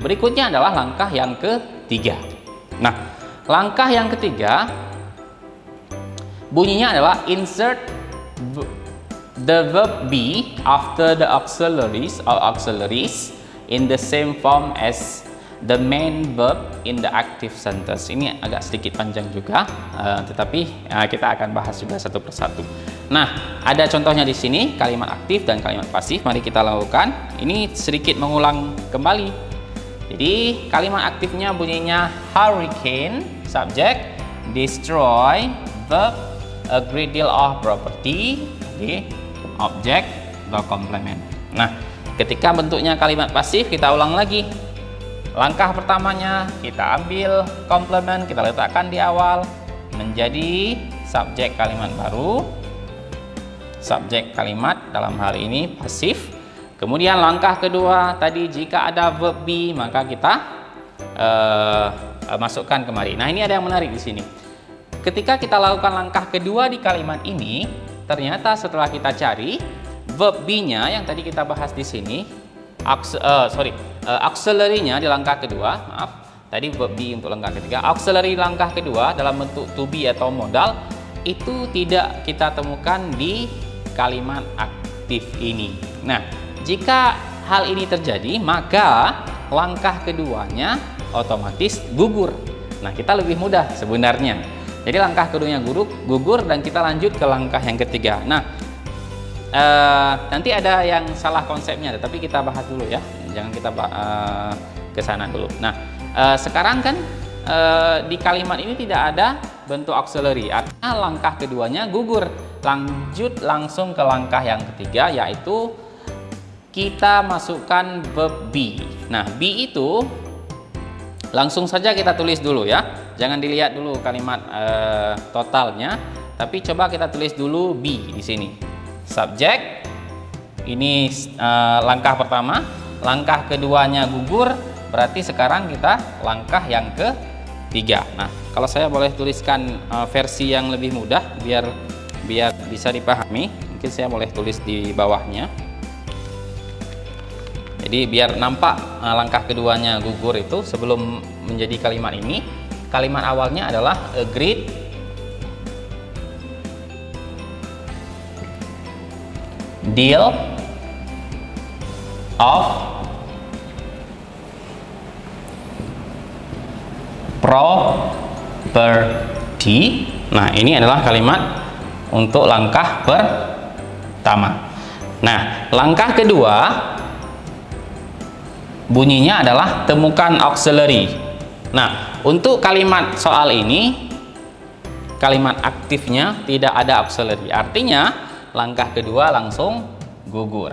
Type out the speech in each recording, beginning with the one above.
berikutnya adalah langkah yang ketiga. Nah, langkah yang ketiga bunyinya adalah insert the verb be after the auxiliaries or auxiliaries in the same form as the main verb in the active sentence. Ini agak sedikit panjang juga, tetapi kita akan bahas juga satu persatu. Nah, ada contohnya di sini kalimat aktif dan kalimat pasif. Mari kita lakukan. Ini sedikit mengulang kembali. Jadi kalimat aktifnya bunyinya hurricane, subject, destroy, verb, a great deal of property, di objek atau komplement. Nah, ketika bentuknya kalimat pasif, kita ulang lagi. Langkah pertamanya kita ambil komplement, kita letakkan di awal menjadi subjek kalimat baru, subjek kalimat dalam hal ini pasif. Kemudian langkah kedua tadi, jika ada verb be maka kita masukkan kemari. Nah, ini ada yang menarik di sini. Ketika kita lakukan langkah kedua di kalimat ini, ternyata setelah kita cari verb be-nya yang tadi kita bahas di sini, auxiliary-nya di langkah kedua, maaf, tadi verb be untuk langkah ketiga, auxiliary langkah kedua dalam bentuk to be atau modal itu tidak kita temukan di kalimat aktif ini. Nah, jika hal ini terjadi, maka langkah keduanya otomatis gugur. Nah, kita lebih mudah sebenarnya. Jadi langkah keduanya gugur dan kita lanjut ke langkah yang ketiga. Nah, nanti ada yang salah konsepnya, tapi kita bahas dulu ya. Jangan kita ke sana dulu. Nah, sekarang kan di kalimat ini tidak ada bentuk auxiliary, artinya langkah keduanya gugur. Lanjut langsung ke langkah yang ketiga, yaitu kita masukkan verb be. Nah, be itu langsung saja kita tulis dulu ya. Jangan dilihat dulu kalimat totalnya, tapi coba kita tulis dulu be di sini. Subjek, ini langkah pertama, langkah keduanya gugur, berarti sekarang kita langkah yang ketiga. Nah, kalau saya boleh tuliskan versi yang lebih mudah biar bisa dipahami, mungkin saya boleh tulis di bawahnya. Jadi biar nampak langkah keduanya gugur itu sebelum menjadi kalimat ini. Kalimat awalnya adalah a great deal of property. Nah, ini adalah kalimat untuk langkah pertama. Nah, langkah kedua bunyinya adalah temukan auxiliary. Nah, untuk kalimat soal ini, kalimat aktifnya tidak ada auxiliary. Artinya, langkah kedua langsung gugur.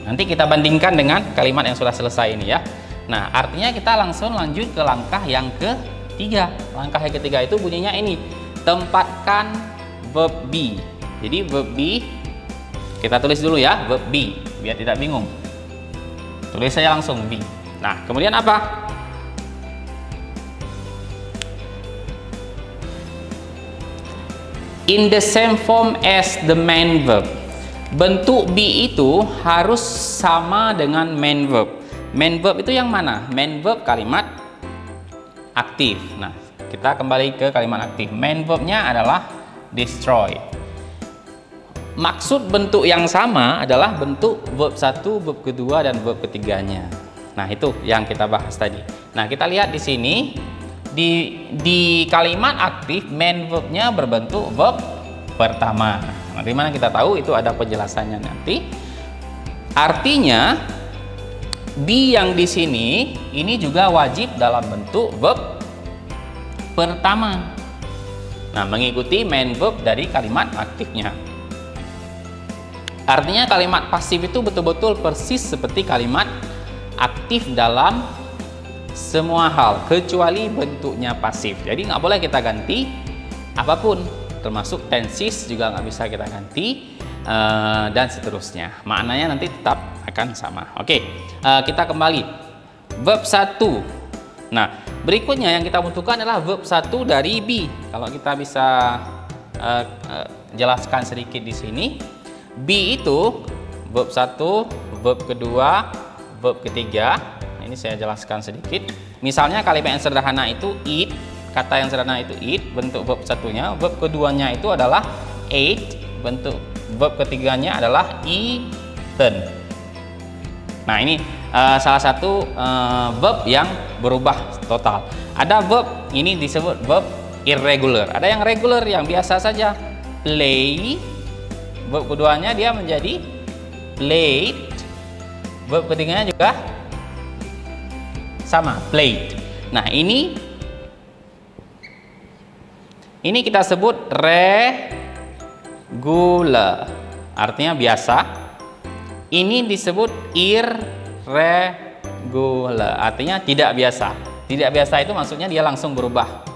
Nanti kita bandingkan dengan kalimat yang sudah selesai ini ya. Nah, artinya kita langsung lanjut ke langkah yang ketiga. Langkah yang ketiga itu bunyinya ini, tempatkan verb be. Jadi verb be, kita tulis dulu ya, verb be, biar tidak bingung. Tulis saya langsung be. Nah, kemudian apa? In the same form as the main verb. Bentuk be itu harus sama dengan main verb. Main verb itu yang mana? Main verb kalimat aktif. Nah, kita kembali ke kalimat aktif. Main verbnya adalah destroy. Maksud bentuk yang sama adalah bentuk verb 1, verb kedua, dan verb ketiganya. Nah, itu yang kita bahas tadi. Nah, kita lihat di sini. Di kalimat aktif main verbnya berbentuk verb pertama. Nah, di mana kita tahu itu ada penjelasannya nanti. Artinya be yang di sini ini juga wajib dalam bentuk verb pertama. Nah, mengikuti main verb dari kalimat aktifnya. Artinya kalimat pasif itu betul-betul persis seperti kalimat aktif dalam semua hal kecuali bentuknya pasif. Jadi nggak boleh kita ganti apapun, termasuk tenses juga nggak bisa kita ganti, dan seterusnya. Maknanya nanti tetap akan sama. Oke, kita kembali verb 1. Nah, berikutnya yang kita butuhkan adalah verb 1 dari be. Kalau kita bisa jelaskan sedikit di sini, be itu verb 1, verb kedua, verb ketiga ini saya jelaskan sedikit. Misalnya kalimat yang sederhana itu eat, kata yang sederhana itu eat, bentuk verb satunya. Verb keduanya itu adalah ate, bentuk verb ketiganya adalah eaten. Nah, ini salah satu verb yang berubah total. Ada verb ini disebut verb irregular. Ada yang regular, yang biasa saja. Play, verb keduanya dia menjadi played. Verb ketiganya juga sama, played. Nah, ini kita sebut regular, artinya biasa. Ini disebut irregular, artinya tidak biasa. Tidak biasa itu maksudnya dia langsung berubah.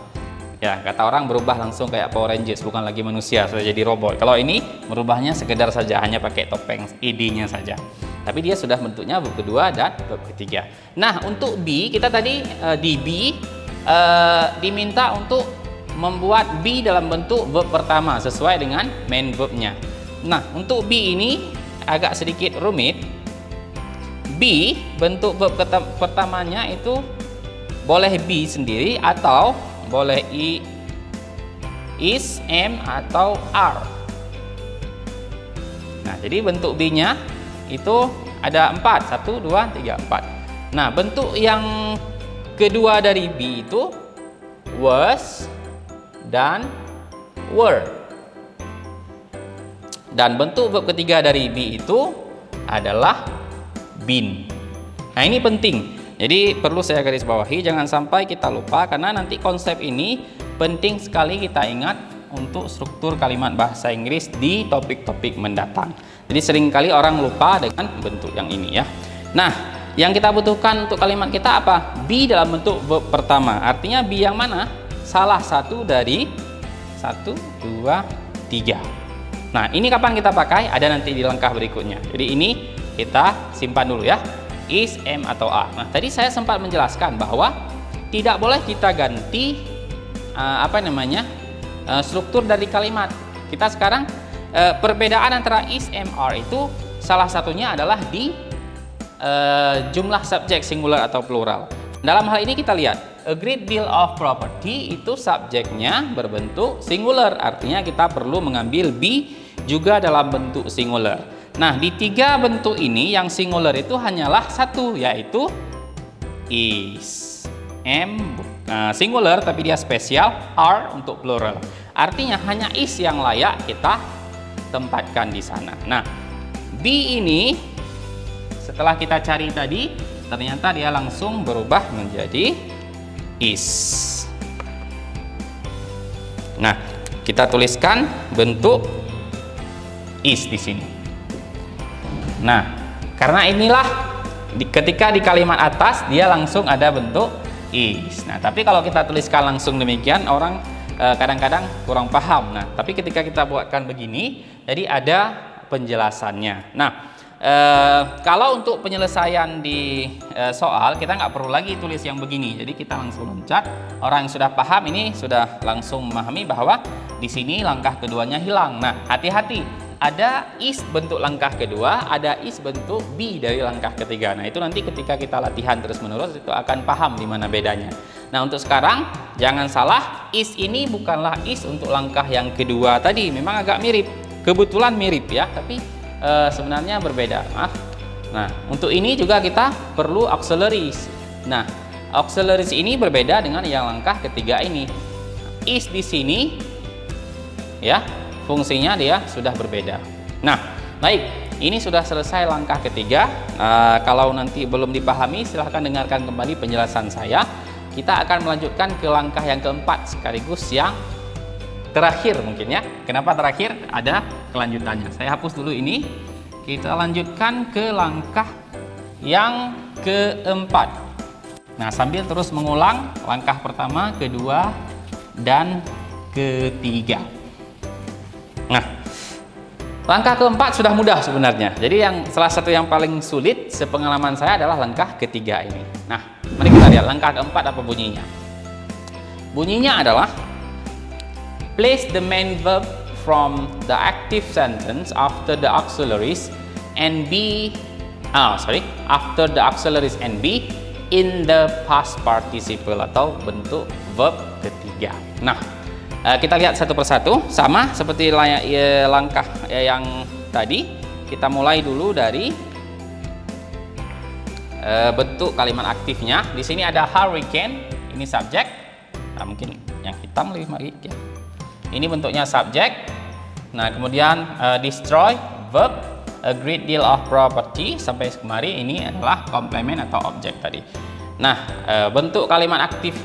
Ya, kata orang berubah langsung kayak Power Rangers, bukan lagi manusia, sudah jadi robot. Kalau ini merubahnya sekedar saja, hanya pakai topeng id-nya saja. Tapi dia sudah bentuknya verb kedua dan verb ketiga. Nah, untuk be, kita tadi di be diminta untuk membuat be dalam bentuk verb pertama sesuai dengan main verbnya. Nah, untuk be ini agak sedikit rumit. Be, bentuk verb pertamanya itu boleh be sendiri atau boleh is, am, atau are. Nah, jadi bentuk be-nya itu ada 4. 1, 2, 3, 4. Nah, bentuk yang kedua dari be itu was dan were. Dan bentuk verb ketiga dari be itu adalah been. Nah, ini penting. Jadi perlu saya garis bawahi, jangan sampai kita lupa, karena nanti konsep ini penting sekali kita ingat untuk struktur kalimat bahasa Inggris di topik-topik mendatang. Jadi seringkali orang lupa dengan bentuk yang ini ya. Nah, yang kita butuhkan untuk kalimat kita apa? Be dalam bentuk verb pertama. Artinya be yang mana? Salah satu dari 1, 2, 3. Nah, ini kapan kita pakai? Ada nanti di langkah berikutnya. Jadi ini kita simpan dulu ya. Is, am, atau are. Nah, tadi saya sempat menjelaskan bahwa tidak boleh kita ganti struktur dari kalimat. Kita sekarang perbedaan antara is, am, are itu salah satunya adalah di jumlah subjek singular atau plural. Dalam hal ini kita lihat a great deal of property itu subjeknya berbentuk singular, artinya kita perlu mengambil be juga dalam bentuk singular. Nah, di 3 bentuk ini yang singular itu hanyalah satu, yaitu is. Am singular tapi dia spesial, are untuk plural. Artinya hanya is yang layak kita tempatkan di sana. Nah, be ini setelah kita cari tadi, ternyata dia langsung berubah menjadi is. Nah, kita tuliskan bentuk is di sini. Nah, karena inilah ketika di kalimat atas dia langsung ada bentuk is. Nah, tapi kalau kita tuliskan langsung demikian, orang kadang-kadang kurang paham. Nah, tapi ketika kita buatkan begini, jadi ada penjelasannya. Nah, kalau untuk penyelesaian di soal, kita nggak perlu lagi tulis yang begini. Jadi kita langsung loncat. Orang yang sudah paham ini sudah langsung memahami bahwa di sini langkah keduanya hilang. Nah, hati-hati. Ada is bentuk langkah kedua, ada is bentuk be dari langkah ketiga. Nah, itu nanti ketika kita latihan terus-menerus itu akan paham di mana bedanya. Nah, untuk sekarang jangan salah, is ini bukanlah is untuk langkah yang kedua tadi. Memang agak mirip, kebetulan mirip ya, tapi sebenarnya berbeda. Maaf. Nah, untuk ini juga kita perlu auxiliaries. Nah, auxiliaries ini berbeda dengan yang langkah ketiga ini. Is di sini ya, fungsinya dia sudah berbeda. Nah, baik, ini sudah selesai langkah ketiga. Kalau nanti belum dipahami, silahkan dengarkan kembali penjelasan saya. Kita akan melanjutkan ke langkah yang keempat, sekaligus yang terakhir mungkin ya. Kenapa terakhir? Ada kelanjutannya. Saya hapus dulu ini. Kita lanjutkan ke langkah yang keempat. Nah, sambil terus mengulang langkah pertama, kedua, dan ketiga. Nah, langkah keempat sudah mudah sebenarnya. Jadi yang salah satu yang paling sulit sepengalaman saya adalah langkah ketiga ini. Nah, mari kita lihat langkah keempat apa bunyinya. Bunyinya adalah place the main verb from the active sentence after the auxiliaries and be after the auxiliaries and be in the past participle atau bentuk verb ketiga. Nah, kita lihat satu persatu, sama seperti langkah yang tadi. Kita mulai dulu dari bentuk kalimat aktifnya. Di sini ada hurricane, ini subjek. Nah, mungkin yang hitam lebih baik ya. Ini bentuknya subjek. Nah, kemudian destroy, verb, a great deal of property, sampai kemari ini adalah komplement atau objek tadi. Nah, bentuk kalimat aktif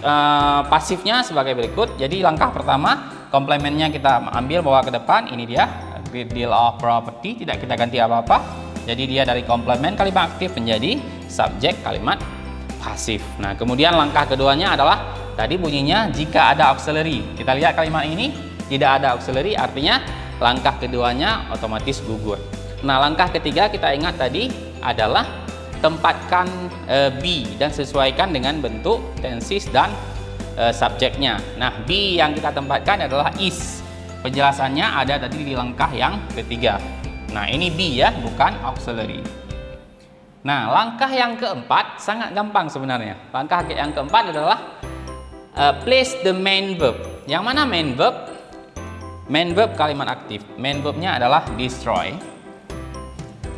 pasifnya sebagai berikut. Jadi langkah pertama, komplementnya kita ambil bawa ke depan. Ini dia, a great deal of property, tidak kita ganti apa-apa. Jadi dia dari komplement kalimat aktif menjadi subjek kalimat pasif. Nah, kemudian langkah keduanya adalah tadi bunyinya jika ada auxiliary. Kita lihat kalimat ini tidak ada auxiliary, artinya langkah keduanya otomatis gugur. Nah, langkah ketiga kita ingat tadi adalah tempatkan be dan sesuaikan dengan bentuk tenses dan subjeknya. Nah, be yang kita tempatkan adalah is. Penjelasannya ada tadi di langkah yang ketiga. Nah, ini be ya, bukan auxiliary. Nah, langkah yang keempat sangat gampang sebenarnya. Langkah yang keempat adalah place the main verb. Yang mana main verb? Main verb kalimat aktif. Main verbnya adalah destroy.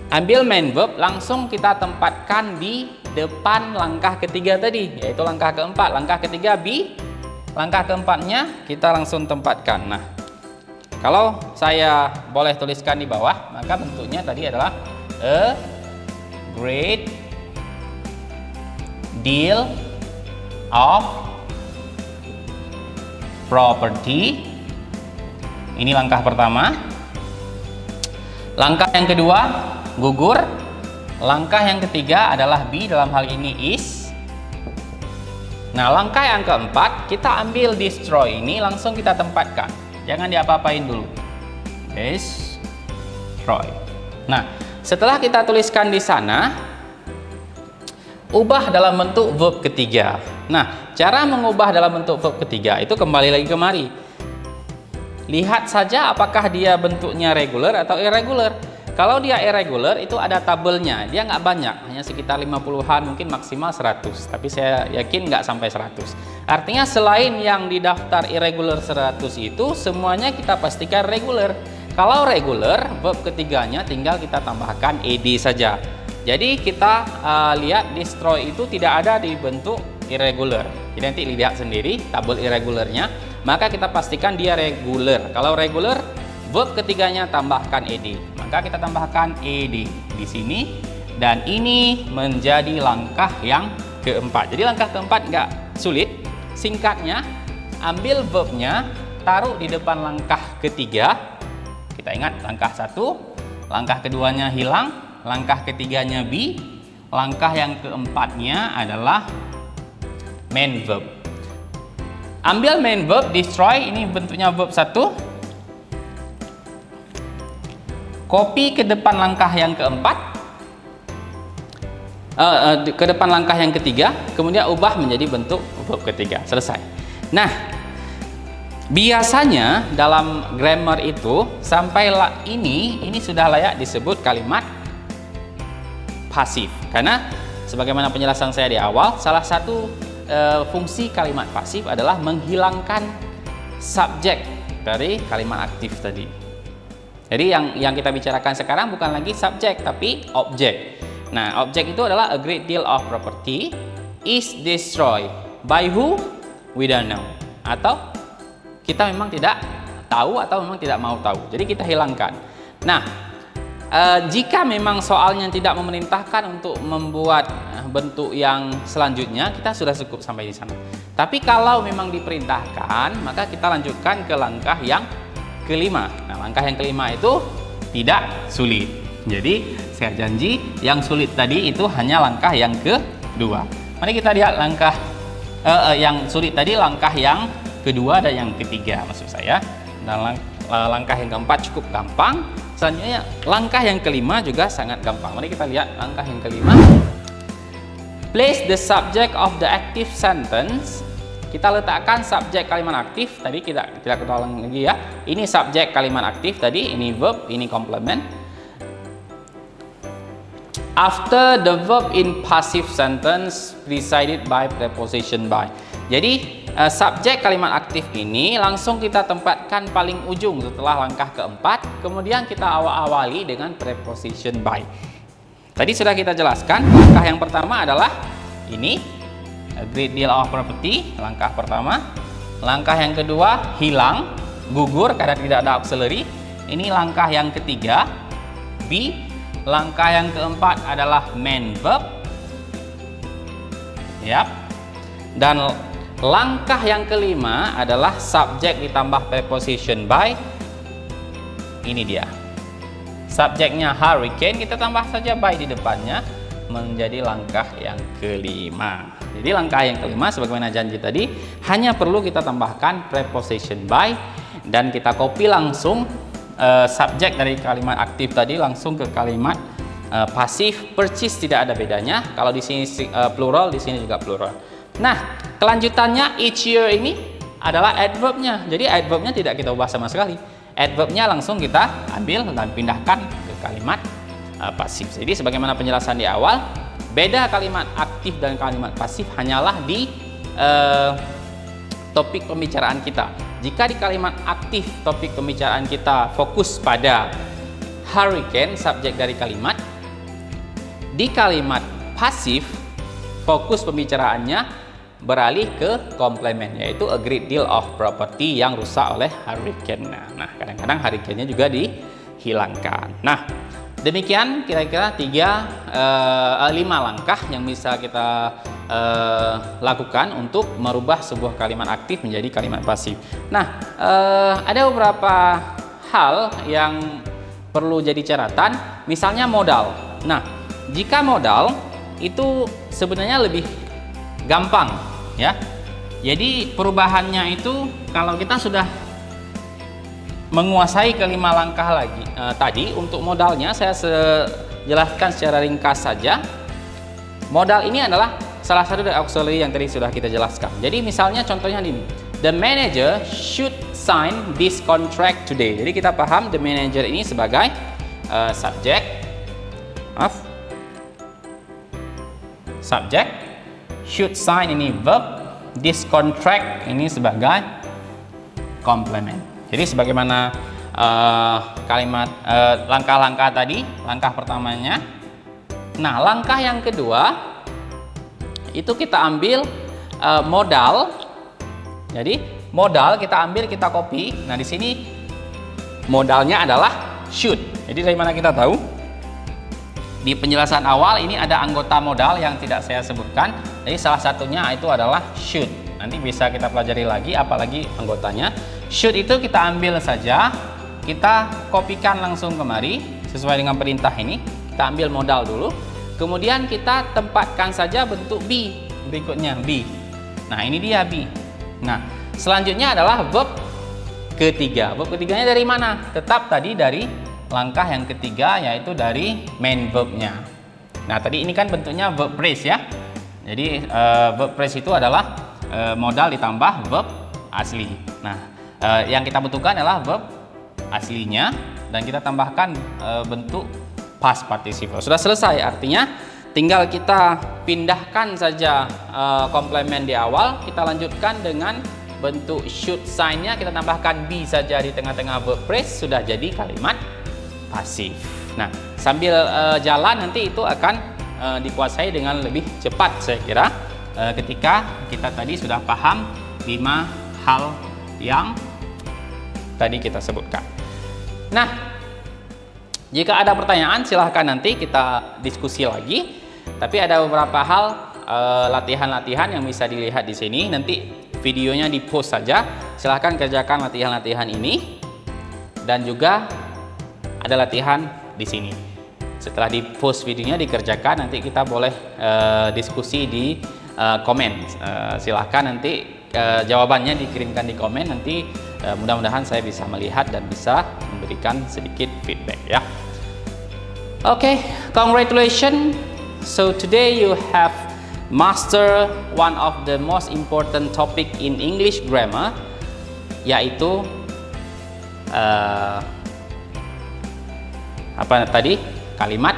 Ambil main verb, langsung kita tempatkan di depan langkah ketiga tadi, yaitu langkah keempat. Langkah ketiga be, langkah keempatnya kita langsung tempatkan. Nah, kalau saya boleh tuliskan di bawah, maka bentuknya tadi adalah a great deal of property. Ini langkah pertama. Langkah yang kedua, gugur. Langkah yang ketiga adalah be, dalam hal ini is. Nah, langkah yang keempat, kita ambil destroy ini langsung kita tempatkan. Jangan diapa-apain dulu. Destroy. Nah, setelah kita tuliskan di sana, ubah dalam bentuk verb ketiga. Nah, cara mengubah dalam bentuk verb ketiga itu kembali lagi kemari. Lihat saja apakah dia bentuknya regular atau irregular. Kalau dia irregular itu ada tabelnya, dia nggak banyak, hanya sekitar 50-an, mungkin maksimal 100, tapi saya yakin nggak sampai 100. Artinya selain yang di daftar irregular 100 itu, semuanya kita pastikan regular. Kalau regular, verb ketiganya tinggal kita tambahkan ed saja. Jadi kita lihat destroy itu tidak ada di bentuk irregular. Jadi nanti lihat sendiri tabel irregularnya, maka kita pastikan dia regular. Kalau regular, verb ketiganya tambahkan ed. Maka kita tambahkan ed di sini, dan ini menjadi langkah yang keempat. Jadi langkah keempat nggak sulit. Singkatnya, ambil verbnya, taruh di depan langkah ketiga. Kita ingat langkah satu, langkah keduanya hilang, langkah ketiganya be, langkah yang keempatnya adalah main verb. Ambil main verb, destroy, ini bentuknya verb 1. Copy ke depan langkah yang keempat, ke depan langkah yang ketiga, kemudian ubah menjadi bentuk verb ketiga. Selesai. Nah, biasanya dalam grammar itu sampai ini sudah layak disebut kalimat pasif. Karena sebagaimana penjelasan saya di awal, salah satu fungsi kalimat pasif adalah menghilangkan subjek dari kalimat aktif tadi. Jadi yang kita bicarakan sekarang bukan lagi subjek tapi objek. Nah, objek itu adalah a great deal of property is destroyed by who? We don't know. Atau kita memang tidak tahu atau memang tidak mau tahu. Jadi kita hilangkan. Nah, jika memang soalnya tidak memerintahkan untuk membuat bentuk yang selanjutnya, kita sudah cukup sampai di sana. Tapi kalau memang diperintahkan, maka kita lanjutkan ke langkah yang kelima. Nah, langkah yang kelima itu tidak sulit. Jadi saya janji yang sulit tadi itu hanya langkah yang kedua. Mari kita lihat langkah yang sulit tadi, langkah yang kedua dan yang ketiga maksud saya. Dan langkah yang keempat cukup gampang. Selanjutnya langkah yang kelima juga sangat gampang. Mari kita lihat langkah yang kelima. Place the subject of the active sentence. Kita letakkan subjek kalimat aktif, tadi kita ulang lagi ya. Ini subjek kalimat aktif tadi, ini verb, ini complement. after the verb in passive sentence preceded by preposition by. Jadi subjek kalimat aktif ini langsung kita tempatkan paling ujung setelah langkah keempat, kemudian kita awali dengan preposition by. Tadi sudah kita jelaskan, langkah yang pertama adalah ini, a great deal of property, langkah pertama. Langkah yang kedua, hilang, gugur karena tidak ada auxiliary. Ini langkah yang ketiga, be. Langkah yang keempat adalah main verb. Yap. Dan langkah yang kelima adalah subjek ditambah preposition by. Ini dia. Subjeknya hurricane, kita tambah saja by di depannya, menjadi langkah yang kelima. Jadi langkah yang kelima sebagaimana janji tadi, hanya perlu kita tambahkan preposition by dan kita copy langsung subjek dari kalimat aktif tadi langsung ke kalimat pasif. Purchase tidak ada bedanya. Kalau di sini plural, di sini juga plural. Nah, kelanjutannya each year ini adalah adverbnya. Jadi adverbnya tidak kita ubah sama sekali. Adverbnya langsung kita ambil dan pindahkan ke kalimat pasif. Jadi sebagaimana penjelasan di awal, beda kalimat aktif dan kalimat pasif hanyalah di topik pembicaraan kita. Jika di kalimat aktif topik pembicaraan kita fokus pada hurricane, subjek dari kalimat, di kalimat pasif fokus pembicaraannya beralih ke komplement, yaitu a great deal of property yang rusak oleh hurricane. Nah, kadang-kadang hurricane-nya juga dihilangkan. Nah, demikian kira-kira 5 langkah yang bisa kita lakukan untuk merubah sebuah kalimat aktif menjadi kalimat pasif. Nah, ada beberapa hal yang perlu jadi catatan, misalnya modal. Nah, jika modal itu sebenarnya lebih gampang ya. Jadi perubahannya itu kalau kita sudah menguasai kelima langkah lagi tadi, untuk modalnya saya jelaskan secara ringkas saja. Modal ini adalah salah satu dari auxiliary yang tadi sudah kita jelaskan. Jadi misalnya contohnya ini, the manager should sign this contract today. Jadi kita paham the manager ini sebagai subjek, subjek, should sign ini verb, this contract ini sebagai complement. Jadi sebagaimana kalimat langkah-langkah tadi, langkah pertamanya. Nah, langkah yang kedua itu kita ambil modal. Jadi modal kita ambil, kita copy. Nah, di sini modalnya adalah should. Jadi dari mana kita tahu? Di penjelasan awal ini ada anggota modal yang tidak saya sebutkan. Jadi salah satunya itu adalah should. Nanti bisa kita pelajari lagi apalagi anggotanya. Should itu kita ambil saja, kita kopikan langsung kemari sesuai dengan perintah ini. Kita ambil modal dulu, kemudian kita tempatkan saja bentuk be berikutnya, be. Nah, ini dia be. Nah, selanjutnya adalah verb ketiga. Verb ketiganya dari mana? Tetap tadi dari langkah yang ketiga, yaitu dari main verbnya. Nah, tadi ini kan bentuknya verb phrase ya. Jadi verb phrase itu adalah modal ditambah verb asli. Nah, yang kita butuhkan adalah verb aslinya dan kita tambahkan bentuk past participle. Sudah selesai, artinya tinggal kita pindahkan saja komplement di awal, kita lanjutkan dengan bentuk should sign-nya, kita tambahkan be saja di tengah-tengah verb phrase, sudah jadi kalimat pasif. Nah, sambil jalan nanti itu akan dikuasai dengan lebih cepat saya kira, ketika kita tadi sudah paham 5 hal yang tadi kita sebutkan. Nah, jika ada pertanyaan silahkan nanti kita diskusi lagi. Tapi ada beberapa hal latihan-latihan yang bisa dilihat di sini. Nanti videonya di post saja. Silahkan kerjakan latihan-latihan ini. Dan juga ada latihan di sini. Setelah di post videonya dikerjakan, nanti kita boleh diskusi di komen. Silahkan nanti jawabannya dikirimkan di komen. Nanti mudah-mudahan saya bisa melihat dan bisa memberikan sedikit feedback ya. Okay, congratulations. So today you have master one of the most important topic in English grammar, yaitu apa tadi? Kalimat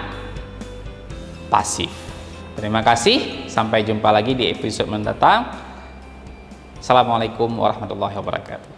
pasif. Terima kasih, sampai jumpa lagi di episode mendatang. Assalamualaikum warahmatullahi wabarakatuh.